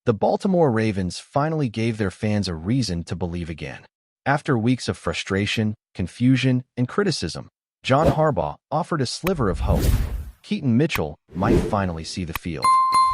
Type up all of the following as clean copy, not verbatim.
The Baltimore Ravens finally gave their fans a reason to believe again. After weeks of frustration, confusion, and criticism, John Harbaugh offered a sliver of hope. Keaton Mitchell might finally see the field.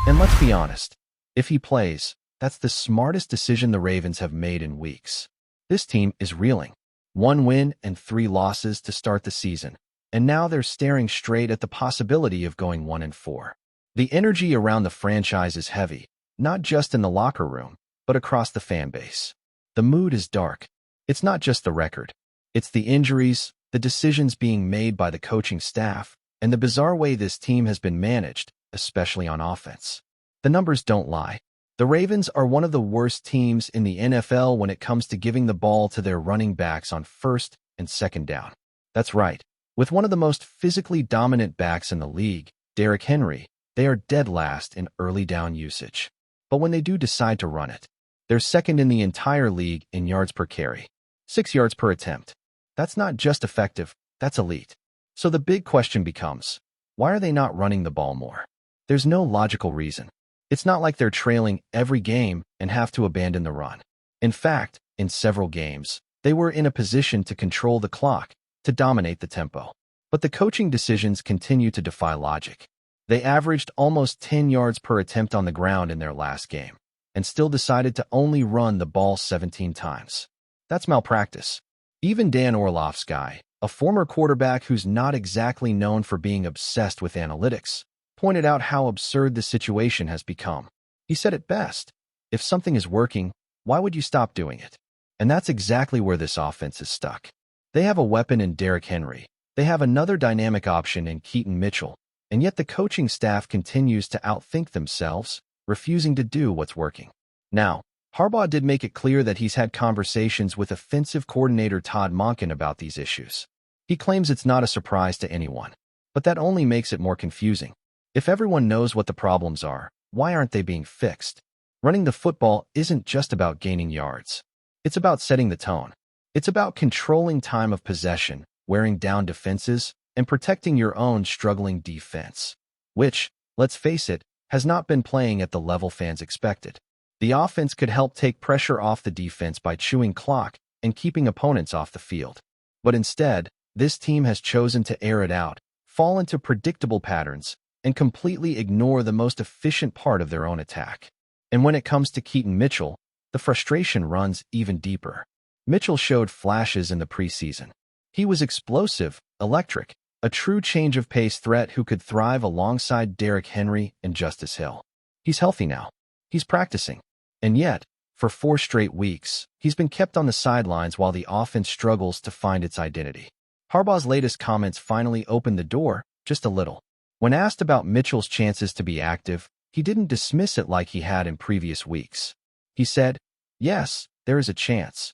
And let's be honest, if he plays, that's the smartest decision the Ravens have made in weeks. This team is reeling. 1 win and 3 losses to start the season, and now they're staring straight at the possibility of going 1-4. The energy around the franchise is heavy, not just in the locker room, but across the fan base. The mood is dark. It's not just the record. It's the injuries, the decisions being made by the coaching staff, and the bizarre way this team has been managed, especially on offense. The numbers don't lie. The Ravens are one of the worst teams in the NFL when it comes to giving the ball to their running backs on 1st and 2nd down. That's right. With one of the most physically dominant backs in the league, Derrick Henry, they are dead last in early down usage. But when they do decide to run it, they're 2nd in the entire league in yards per carry, 6 yards per attempt. That's not just effective, that's elite. So the big question becomes, why are they not running the ball more? There's no logical reason. It's not like they're trailing every game and have to abandon the run. In fact, in several games, they were in a position to control the clock, to dominate the tempo. But the coaching decisions continue to defy logic. They averaged almost 10 yards per attempt on the ground in their last game, and still decided to only run the ball 17 times. That's malpractice. Even Dan Orlovsky, a former quarterback who's not exactly known for being obsessed with analytics, pointed out how absurd the situation has become. He said it best, if something is working, why would you stop doing it? And that's exactly where this offense is stuck. They have a weapon in Derrick Henry. They have another dynamic option in Keaton Mitchell, and yet the coaching staff continues to outthink themselves, refusing to do what's working. Now, Harbaugh did make it clear that he's had conversations with offensive coordinator Todd Monken about these issues. He claims it's not a surprise to anyone, but that only makes it more confusing. If everyone knows what the problems are, why aren't they being fixed? Running the football isn't just about gaining yards. It's about setting the tone. It's about controlling time of possession, wearing down defenses, and protecting your own struggling defense, which, let's face it, has not been playing at the level fans expected. The offense could help take pressure off the defense by chewing clock and keeping opponents off the field. But instead, this team has chosen to air it out, fall into predictable patterns, and completely ignore the most efficient part of their own attack. And when it comes to Keaton Mitchell, the frustration runs even deeper. Mitchell showed flashes in the preseason. He was explosive, electric, a true change-of-pace threat who could thrive alongside Derrick Henry and Justice Hill. He's healthy now. He's practicing. And yet, for 4 straight weeks, he's been kept on the sidelines while the offense struggles to find its identity. Harbaugh's latest comments finally opened the door, just a little. When asked about Mitchell's chances to be active, he didn't dismiss it like he had in previous weeks. He said, "Yes, there is a chance."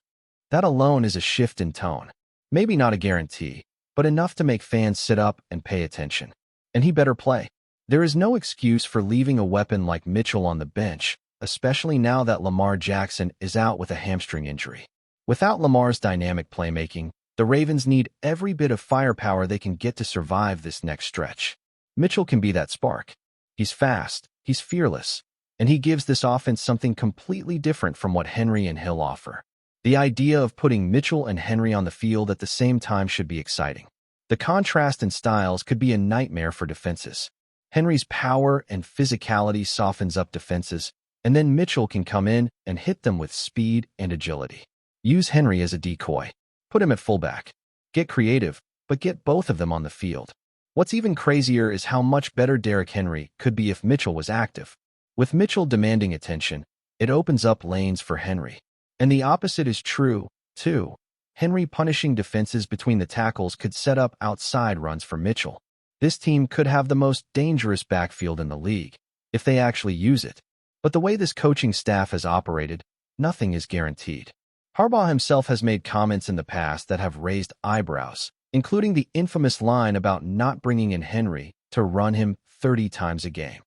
That alone is a shift in tone. Maybe not a guarantee, but enough to make fans sit up and pay attention. And he better play. There is no excuse for leaving a weapon like Mitchell on the bench, especially now that Lamar Jackson is out with a hamstring injury. Without Lamar's dynamic playmaking, the Ravens need every bit of firepower they can get to survive this next stretch. Mitchell can be that spark. He's fast, he's fearless, and he gives this offense something completely different from what Henry and Hill offer. The idea of putting Mitchell and Henry on the field at the same time should be exciting. The contrast in styles could be a nightmare for defenses. Henry's power and physicality softens up defenses, and then Mitchell can come in and hit them with speed and agility. Use Henry as a decoy. Put him at fullback. Get creative, but get both of them on the field. What's even crazier is how much better Derrick Henry could be if Mitchell was active. With Mitchell demanding attention, it opens up lanes for Henry. And the opposite is true, too. Henry punishing defenses between the tackles could set up outside runs for Mitchell. This team could have the most dangerous backfield in the league, if they actually use it. But the way this coaching staff has operated, nothing is guaranteed. Harbaugh himself has made comments in the past that have raised eyebrows, including the infamous line about not bringing in Henry to run him 30 times a game.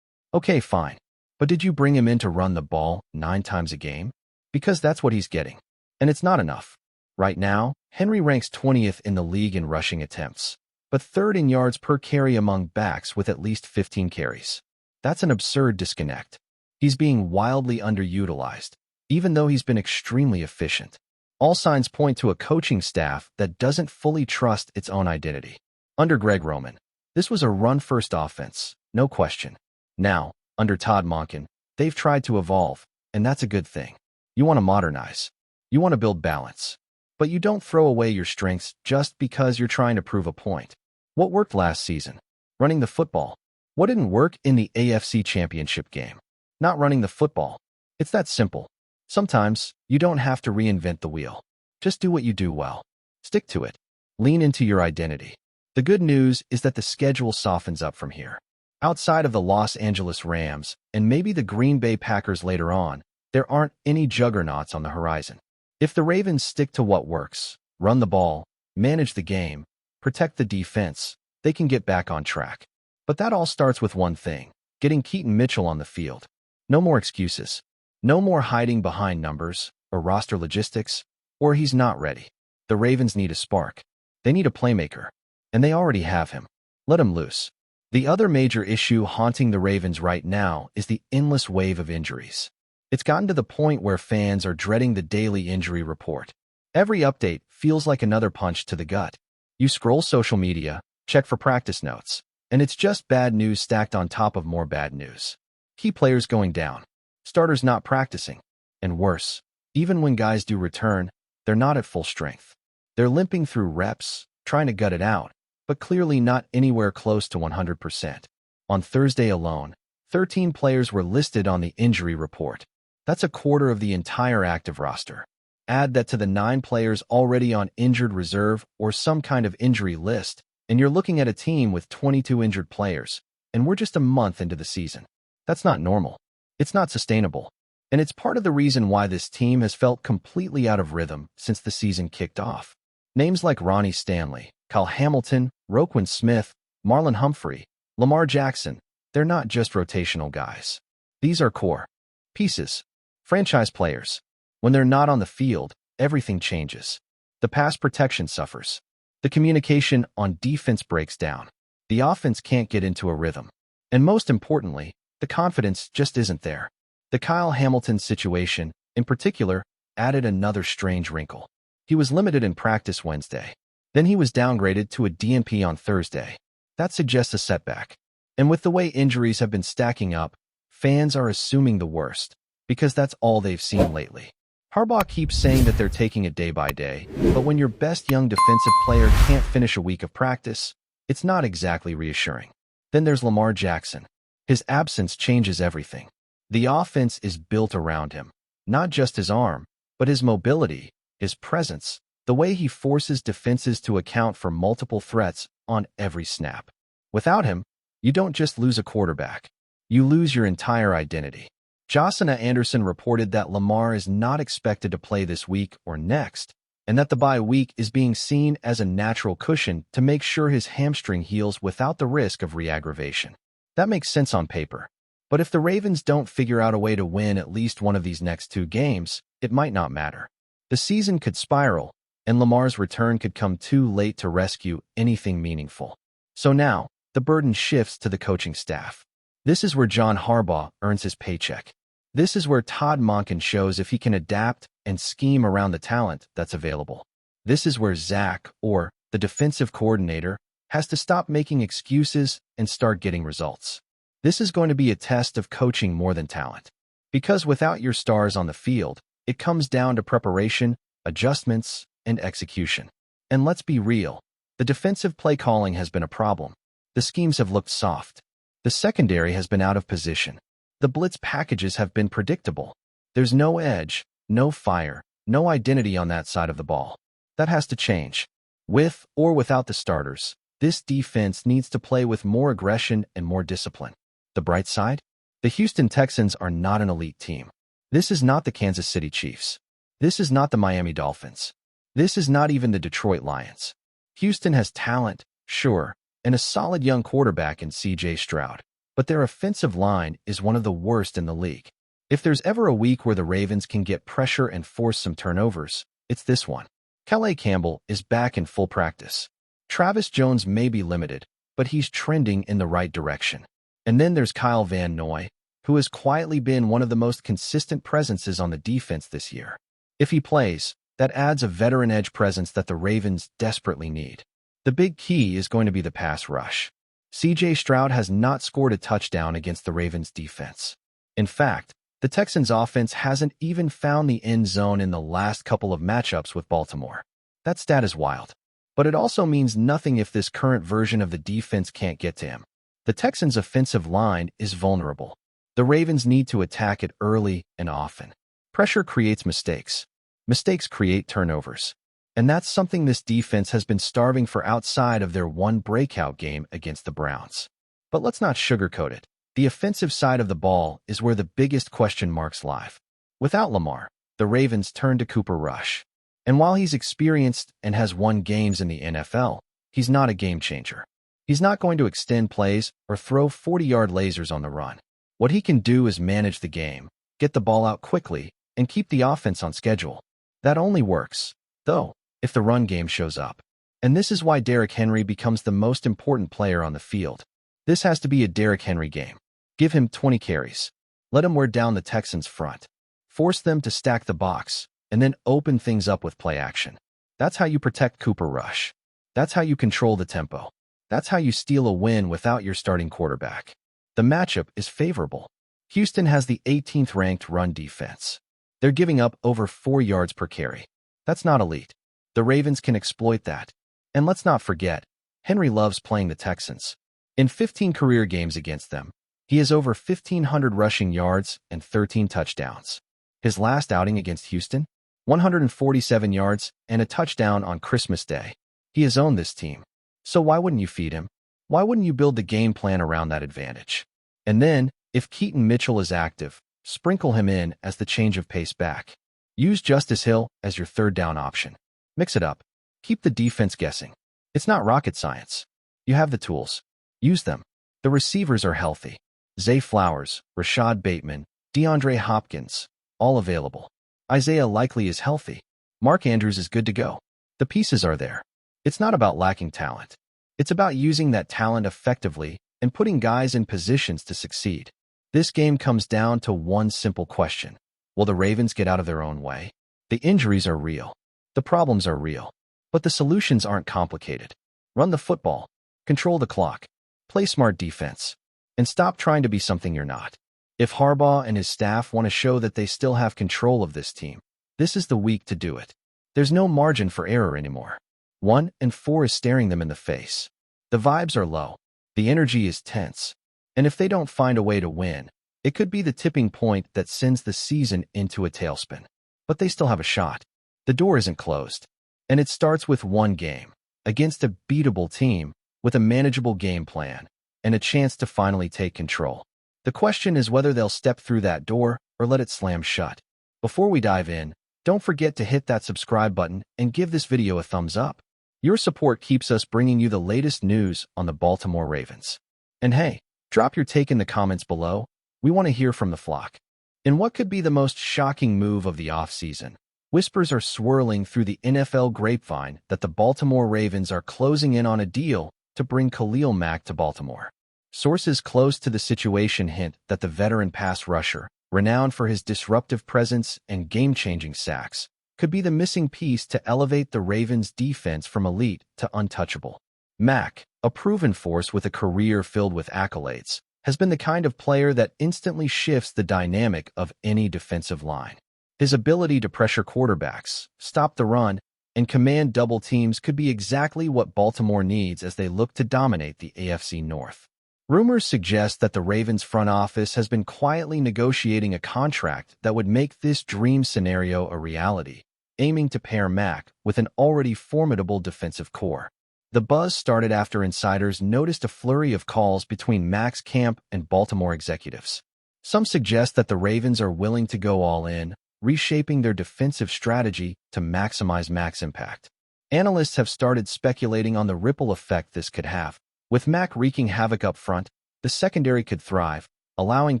Okay, fine. But did you bring him in to run the ball 9 times a game? Because that's what he's getting. And it's not enough. Right now, Henry ranks 20th in the league in rushing attempts, but 3rd in yards per carry among backs with at least 15 carries. That's an absurd disconnect. He's being wildly underutilized, even though he's been extremely efficient. All signs point to a coaching staff that doesn't fully trust its own identity. Under Greg Roman, this was a run-first offense, no question. Now, under Todd Monken, they've tried to evolve, and that's a good thing. You want to modernize. You want to build balance. But you don't throw away your strengths just because you're trying to prove a point. What worked last season? Running the football. What didn't work in the AFC Championship game? Not running the football. It's that simple. Sometimes, you don't have to reinvent the wheel. Just do what you do well. Stick to it. Lean into your identity. The good news is that the schedule softens up from here. Outside of the Los Angeles Rams, and maybe the Green Bay Packers later on, there aren't any juggernauts on the horizon. If the Ravens stick to what works, run the ball, manage the game, protect the defense, they can get back on track. But that all starts with one thing: getting Keaton Mitchell on the field. No more excuses. No more hiding behind numbers, or roster logistics, or he's not ready. The Ravens need a spark. They need a playmaker. And they already have him. Let him loose. The other major issue haunting the Ravens right now is the endless wave of injuries. It's gotten to the point where fans are dreading the daily injury report. Every update feels like another punch to the gut. You scroll social media, check for practice notes, and it's just bad news stacked on top of more bad news. Key players going down. Starters not practicing. And worse, even when guys do return, they're not at full strength. They're limping through reps, trying to gut it out, but clearly not anywhere close to 100%. On Thursday alone, 13 players were listed on the injury report. That's a quarter of the entire active roster. Add that to the 9 players already on injured reserve or some kind of injury list, and you're looking at a team with 22 injured players, and we're just a month into the season. That's not normal. It's not sustainable. And it's part of the reason why this team has felt completely out of rhythm since the season kicked off. Names like Ronnie Stanley, Kyle Hamilton, Roquan Smith, Marlon Humphrey, Lamar Jackson, they're not just rotational guys. These are core pieces, franchise players. When they're not on the field, everything changes. The pass protection suffers. The communication on defense breaks down. The offense can't get into a rhythm. And most importantly, the confidence just isn't there. The Kyle Hamilton situation, in particular, added another strange wrinkle. He was limited in practice Wednesday. Then he was downgraded to a DNP on Thursday. That suggests a setback. And with the way injuries have been stacking up, fans are assuming the worst, because that's all they've seen lately. Harbaugh keeps saying that they're taking it day by day, but when your best young defensive player can't finish a week of practice, it's not exactly reassuring. Then there's Lamar Jackson. His absence changes everything. The offense is built around him, not just his arm, but his mobility, his presence, the way he forces defenses to account for multiple threats on every snap. Without him, you don't just lose a quarterback. You lose your entire identity. Josina Anderson reported that Lamar is not expected to play this week or next, and that the bye week is being seen as a natural cushion to make sure his hamstring heals without the risk of re-aggravation. That makes sense on paper. But if the Ravens don't figure out a way to win at least one of these next 2 games, it might not matter. The season could spiral, and Lamar's return could come too late to rescue anything meaningful. So now, the burden shifts to the coaching staff. This is where John Harbaugh earns his paycheck. This is where Todd Monken shows if he can adapt and scheme around the talent that's available. This is where Zach, or the defensive coordinator, has to stop making excuses and start getting results. This is going to be a test of coaching more than talent. Because without your stars on the field, it comes down to preparation, adjustments, and execution. And let's be real, the defensive play calling has been a problem. The schemes have looked soft. The secondary has been out of position. The blitz packages have been predictable. There's no edge, no fire, no identity on that side of the ball. That has to change. With or without the starters, this defense needs to play with more aggression and more discipline. The bright side? The Houston Texans are not an elite team. This is not the Kansas City Chiefs. This is not the Miami Dolphins. This is not even the Detroit Lions. Houston has talent, sure, and a solid young quarterback in C.J. Stroud, but their offensive line is one of the worst in the league. If there's ever a week where the Ravens can get pressure and force some turnovers, it's this one. Calais Campbell is back in full practice. Travis Jones may be limited, but he's trending in the right direction. And then there's Kyle Van Noy, who has quietly been one of the most consistent presences on the defense this year. If he plays, that adds a veteran edge presence that the Ravens desperately need. The big key is going to be the pass rush. C.J. Stroud has not scored a touchdown against the Ravens' defense. In fact, the Texans' offense hasn't even found the end zone in the last couple of matchups with Baltimore. That stat is wild. But it also means nothing if this current version of the defense can't get to him. The Texans' offensive line is vulnerable. The Ravens need to attack it early and often. Pressure creates mistakes. Mistakes create turnovers. And that's something this defense has been starving for outside of their one breakout game against the Browns. But let's not sugarcoat it. The offensive side of the ball is where the biggest question marks lie. Without Lamar, the Ravens turn to Cooper Rush. And while he's experienced and has won games in the NFL, he's not a game changer. He's not going to extend plays or throw 40-yard lasers on the run. What he can do is manage the game, get the ball out quickly, and keep the offense on schedule. That only works, though, if the run game shows up. And this is why Derrick Henry becomes the most important player on the field. This has to be a Derrick Henry game. Give him 20 carries. Let him wear down the Texans' front. Force them to stack the box, and then open things up with play action. That's how you protect Cooper Rush. That's how you control the tempo. That's how you steal a win without your starting quarterback. The matchup is favorable. Houston has the 18th ranked run defense. They're giving up over 4 yards per carry. That's not elite. The Ravens can exploit that. And let's not forget, Henry loves playing the Texans. In 15 career games against them, he has over 1,500 rushing yards and 13 touchdowns. His last outing against Houston, 147 yards and a touchdown on Christmas Day. He has owned this team. So why wouldn't you feed him? Why wouldn't you build the game plan around that advantage? And then, if Keaton Mitchell is active, sprinkle him in as the change of pace back. Use Justice Hill as your third down option. Mix it up. Keep the defense guessing. It's not rocket science. You have the tools. Use them. The receivers are healthy. Zay Flowers, Rashad Bateman, DeAndre Hopkins, all available. Isaiah Likely is healthy. Mark Andrews is good to go. The pieces are there. It's not about lacking talent. It's about using that talent effectively and putting guys in positions to succeed. This game comes down to one simple question. Will the Ravens get out of their own way? The injuries are real. The problems are real. But the solutions aren't complicated. Run the football. Control the clock. Play smart defense. And stop trying to be something you're not. If Harbaugh and his staff want to show that they still have control of this team, this is the week to do it. There's no margin for error anymore. 1-4 is staring them in the face. The vibes are low. The energy is tense. And if they don't find a way to win, it could be the tipping point that sends the season into a tailspin. But they still have a shot. The door isn't closed. And it starts with one game, against a beatable team, with a manageable game plan, and a chance to finally take control. The question is whether they'll step through that door or let it slam shut. Before we dive in, don't forget to hit that subscribe button and give this video a thumbs up. Your support keeps us bringing you the latest news on the Baltimore Ravens. And hey, drop your take in the comments below. We want to hear from the flock. In what could be the most shocking move of the offseason, whispers are swirling through the NFL grapevine that the Baltimore Ravens are closing in on a deal to bring KHALIL MACK to Baltimore. Sources close to the situation hint that the veteran pass rusher, renowned for his disruptive presence and game-changing sacks, could be the missing piece to elevate the Ravens' defense from elite to untouchable. MACK, a proven force with a career filled with accolades, has been the kind of player that instantly shifts the dynamic of any defensive line. His ability to pressure quarterbacks, stop the run, and command double teams could be exactly what Baltimore needs as they look to dominate the AFC North. Rumors suggest that the Ravens front office has been quietly negotiating a contract that would make this dream scenario a reality, aiming to pair MACK with an already formidable defensive core. The buzz started after insiders noticed a flurry of calls between MACK's camp and Baltimore executives. Some suggest that the Ravens are willing to go all in, reshaping their defensive strategy to maximize MACK's impact. Analysts have started speculating on the ripple effect this could have. With MACK wreaking havoc up front, the secondary could thrive, allowing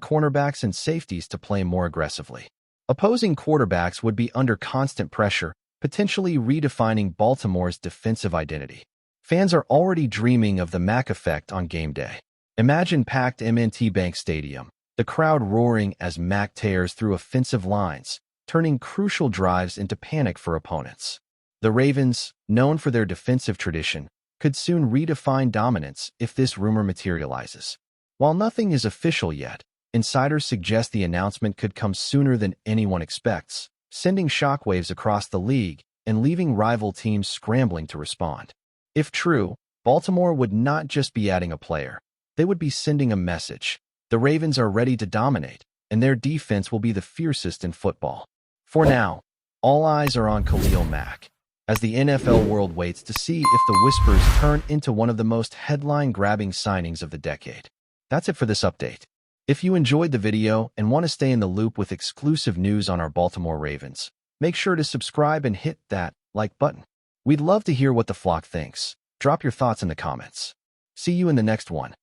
cornerbacks and safeties to play more aggressively. Opposing quarterbacks would be under constant pressure, potentially redefining Baltimore's defensive identity. Fans are already dreaming of the MACK effect on game day. Imagine packed M&T Bank Stadium, the crowd roaring as MACK tears through offensive lines, turning crucial drives into panic for opponents. The Ravens, known for their defensive tradition, could soon redefine dominance if this rumor materializes. While nothing is official yet, insiders suggest the announcement could come sooner than anyone expects, sending shockwaves across the league and leaving rival teams scrambling to respond. If true, Baltimore would not just be adding a player. They would be sending a message. The Ravens are ready to dominate, and their defense will be the fiercest in football. For now, all eyes are on Khalil Mack, as the NFL world waits to see if the whispers turn into one of the most headline-grabbing signings of the decade. That's it for this update. If you enjoyed the video and want to stay in the loop with exclusive news on our Baltimore Ravens, make sure to subscribe and hit that like button. We'd love to hear what the flock thinks. Drop your thoughts in the comments. See you in the next one.